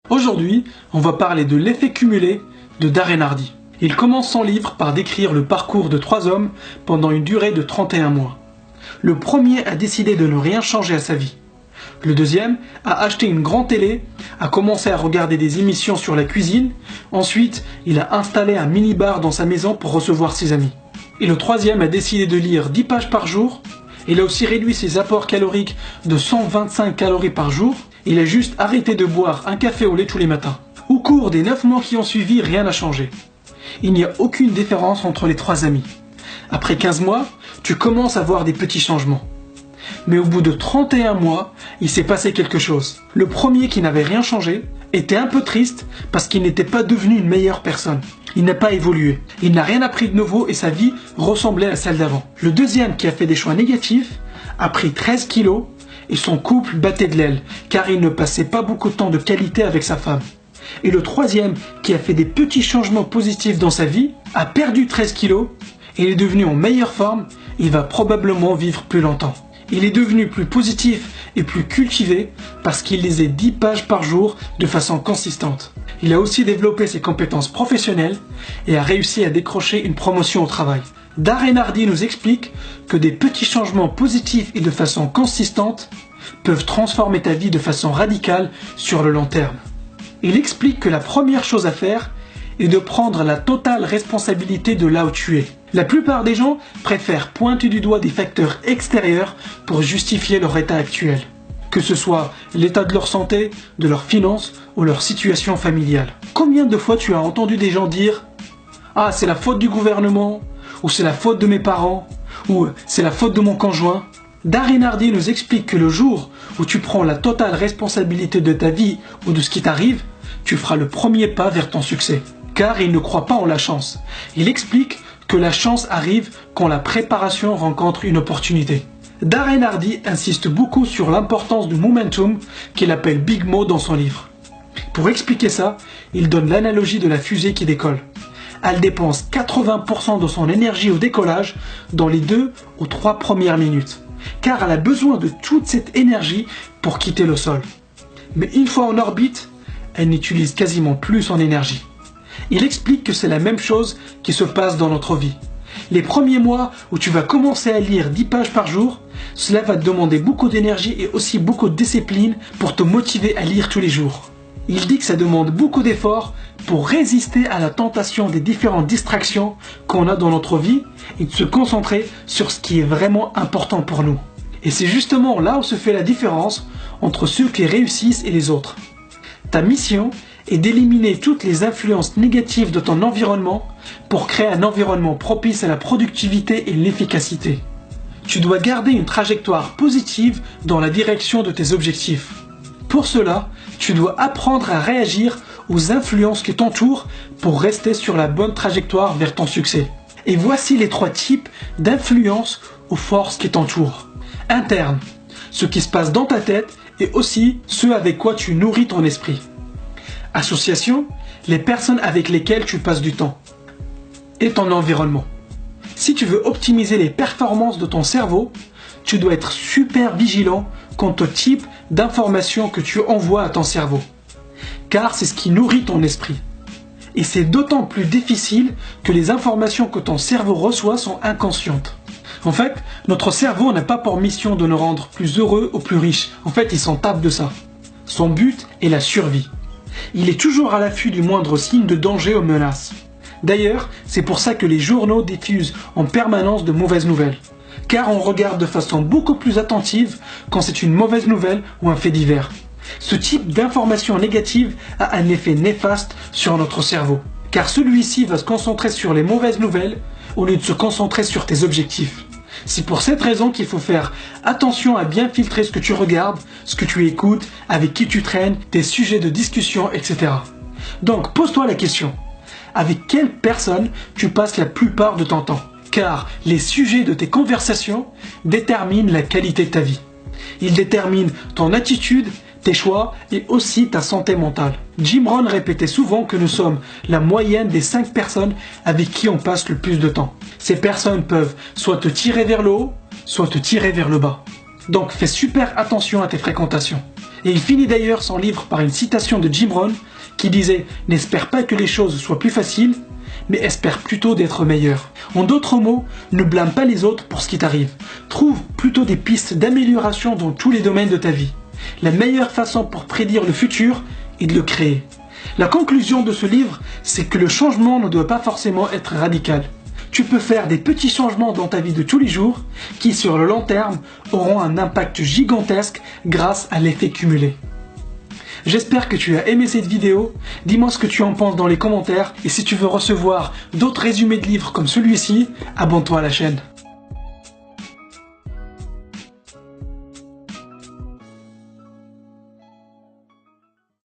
Aujourd'hui, on va parler de l'effet cumulé de Darren Hardy. Il commence son livre par décrire le parcours de 3 hommes pendant une durée de 31 mois. Le premier a décidé de ne rien changer à sa vie. Le deuxième a acheté une grande télé, a commencé à regarder des émissions sur la cuisine. Ensuite, il a installé un mini-bar dans sa maison pour recevoir ses amis. Et le troisième a décidé de lire 10 pages par jour. Il a aussi réduit ses apports caloriques de 125 calories par jour. Il a juste arrêté de boire un café au lait tous les matins. Au cours des 9 mois qui ont suivi, rien n'a changé. Il n'y a aucune différence entre les 3 amis. Après 15 mois, tu commences à voir des petits changements. Mais au bout de 31 mois, il s'est passé quelque chose. Le premier, qui n'avait rien changé, était un peu triste parce qu'il n'était pas devenu une meilleure personne. Il n'a pas évolué. Il n'a rien appris de nouveau et sa vie ressemblait à celle d'avant. Le deuxième, qui a fait des choix négatifs, a pris 13 kilos et son couple battait de l'aile car il ne passait pas beaucoup de temps de qualité avec sa femme. Et le troisième, qui a fait des petits changements positifs dans sa vie, a perdu 13 kilos et il est devenu en meilleure forme. Il va probablement vivre plus longtemps. Il est devenu plus positif et plus cultivé parce qu'il lisait 10 pages par jour de façon consistante. Il a aussi développé ses compétences professionnelles et a réussi à décrocher une promotion au travail. Darren Hardy nous explique que des petits changements positifs et de façon consistante peuvent transformer ta vie de façon radicale sur le long terme. Il explique que la première chose à faire est de prendre la totale responsabilité de là où tu es. La plupart des gens préfèrent pointer du doigt des facteurs extérieurs pour justifier leur état actuel, que ce soit l'état de leur santé, de leurs finances ou leur situation familiale. Combien de fois tu as entendu des gens dire « Ah, c'est la faute du gouvernement » ou « c'est la faute de mes parents » ou « c'est la faute de mon conjoint ». Darren Hardy nous explique que le jour où tu prends la totale responsabilité de ta vie ou de ce qui t'arrive, tu feras le premier pas vers ton succès. Car il ne croit pas en la chance. Il explique que la chance arrive quand la préparation rencontre une opportunité. Darren Hardy insiste beaucoup sur l'importance du momentum qu'il appelle Big Mo dans son livre. Pour expliquer ça, il donne l'analogie de la fusée qui décolle. Elle dépense 80% de son énergie au décollage dans les 2 ou 3 premières minutes, car elle a besoin de toute cette énergie pour quitter le sol. Mais une fois en orbite, elle n'utilise quasiment plus son énergie. Il explique que c'est la même chose qui se passe dans notre vie. Les premiers mois où tu vas commencer à lire 10 pages par jour, cela va te demander beaucoup d'énergie et aussi beaucoup de discipline pour te motiver à lire tous les jours. Il dit que ça demande beaucoup d'efforts pour résister à la tentation des différentes distractions qu'on a dans notre vie et de se concentrer sur ce qui est vraiment important pour nous. Et c'est justement là où se fait la différence entre ceux qui réussissent et les autres. Ta mission est d'éliminer toutes les influences négatives de ton environnement pour créer un environnement propice à la productivité et l'efficacité. Tu dois garder une trajectoire positive dans la direction de tes objectifs. Pour cela, tu dois apprendre à réagir aux influences qui t'entourent pour rester sur la bonne trajectoire vers ton succès. Et voici les 3 types d'influences ou forces qui t'entourent. Interne, ce qui se passe dans ta tête et aussi ceux avec quoi tu nourris ton esprit. Association, les personnes avec lesquelles tu passes du temps. Et ton environnement. Si tu veux optimiser les performances de ton cerveau, tu dois être super vigilant quant au type d'informations que tu envoies à ton cerveau. Car c'est ce qui nourrit ton esprit. Et c'est d'autant plus difficile que les informations que ton cerveau reçoit sont inconscientes. En fait, notre cerveau n'a pas pour mission de nous rendre plus heureux ou plus riches. En fait, il s'en tape de ça. Son but est la survie. Il est toujours à l'affût du moindre signe de danger ou menace. D'ailleurs, c'est pour ça que les journaux diffusent en permanence de mauvaises nouvelles. Car on regarde de façon beaucoup plus attentive quand c'est une mauvaise nouvelle ou un fait divers. Ce type d'information négative a un effet néfaste sur notre cerveau. Car celui-ci va se concentrer sur les mauvaises nouvelles au lieu de se concentrer sur tes objectifs. C'est pour cette raison qu'il faut faire attention à bien filtrer ce que tu regardes, ce que tu écoutes, avec qui tu traînes, tes sujets de discussion, etc. Donc pose-toi la question, avec quelle personne tu passes la plupart de ton temps? Car les sujets de tes conversations déterminent la qualité de ta vie. Ils déterminent ton attitude, tes choix et aussi ta santé mentale. Jim Rohn répétait souvent que nous sommes la moyenne des 5 personnes avec qui on passe le plus de temps. Ces personnes peuvent soit te tirer vers le haut, soit te tirer vers le bas. Donc fais super attention à tes fréquentations. Et il finit d'ailleurs son livre par une citation de Jim Rohn qui disait « N'espère pas que les choses soient plus faciles, mais espère plutôt d'être meilleur ». En d'autres mots, ne blâme pas les autres pour ce qui t'arrive. Trouve plutôt des pistes d'amélioration dans tous les domaines de ta vie. La meilleure façon pour prédire le futur est de le créer. La conclusion de ce livre, c'est que le changement ne doit pas forcément être radical. Tu peux faire des petits changements dans ta vie de tous les jours qui, sur le long terme, auront un impact gigantesque grâce à l'effet cumulé. J'espère que tu as aimé cette vidéo, dis-moi ce que tu en penses dans les commentaires et si tu veux recevoir d'autres résumés de livres comme celui-ci, abonne-toi à la chaîne.